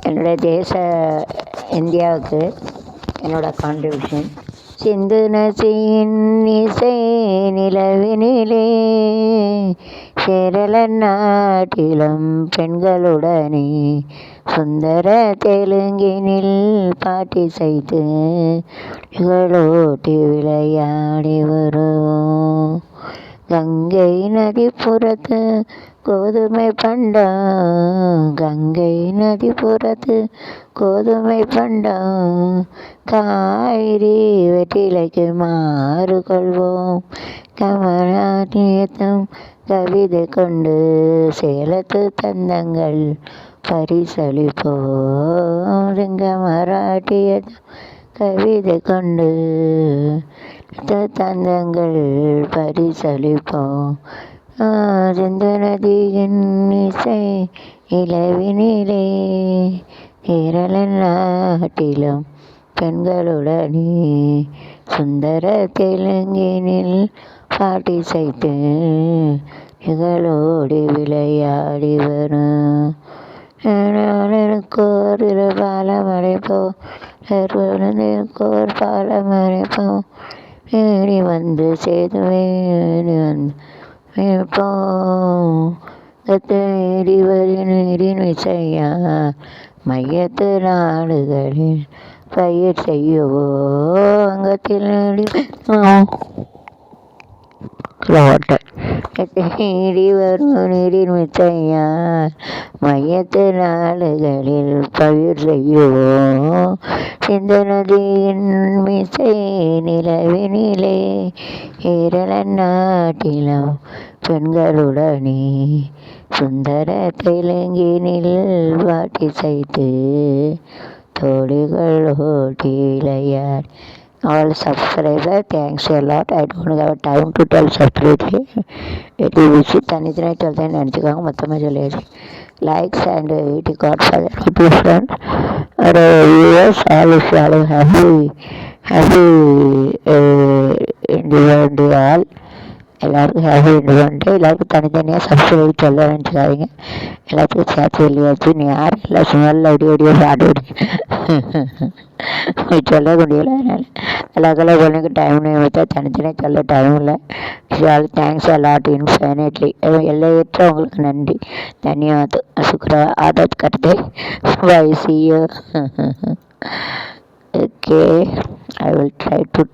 என்னுடைய இந்தியாவுக்கு என்னோடய கான்ட்ரிபியூஷன். சிந்து நசியின் இசை நிலவினிலே கேரள நாட்டிலும் பெண்களுடனே சுந்தர தெலுங்கினில் பாட்டிசைத்து இவளோட்டி விளையாடி வருவோம். கங்கை நதிப்புறத்து கோதுமை பண்டம், கங்கை நதிப்புறத்து கோதுமை பண்டம், காய்கறி வெற்றிலைக்கு மாறு கொள்வோம். கமராட்டியத்தம் கவிதை கொண்டு சேலத்து தந்தங்கள் பரிசளிப்போம். கமராட்டியத்தம் கவிதை கொண்டு தந்தங்கள் பரிசளிப்போம். சிந்து நதியின் இசை இளவினிலே கேரள நாட்டிலும் பெண்களுடனே சுந்தர தெலுங்கினில் பாட்டிசைத்து நிகழோடி விளையாடி வரும். கோர் பாலமடைப்போ கோர் பாலமடைப்போ ஏறி வந்து சேதுவேணி வந்து ஏறி வரின் விசையா மையத்து நாடுகளில் பயிர் செய்யவோ அங்கத்தில் ஏறி வரும் நீரின் விசையா மையத்து நாடுகளில் பயிர் செய்யுவோம். சிந்து நதியின் மிசை நிலவினிலே கேரள நாட்டிலும் பெண்களுடனே சுந்தர தெலுங்கினில் பாட்டிசைத்து தோழிகள் ஓட்டி விளையாடி. All subscriber, thanks a lot. I don't have time to tell separately. It is busy. தனித்தனியாக சொல்கிறேன்னு நினச்சிக்காங்க, மொத்தமாக சொல்லியாச்சு. Likes and it got for the YouTube friend. Viewers, all is all happy Independence all. எல்லாருக்கும் ஹாப்பி இண்டிபெண்டன்ஸ் டே. எல்லாருக்கும் தனித்தனியாக subscribe சொல்ல நினச்சிக்காதீங்க, எல்லாத்துக்கும் சேர்த்து சொல்லியாச்சு. நீ யாரும் இல்லை சும்மா அடியோ பாட்டு சொல்ல முடியல. அதனால் எல்லாக்கெல்லாம் பொண்ணுக்கு டைம் வச்சா தனித்தனியாக சொல்ல டைம் இல்லை. Thanks a lot infinitely. எல்லையற்ற உங்களுக்கு நன்றி, தன்யவாதம். சுக்ரா ஆதத் கர்த்தே bye see you. Okay, I will try to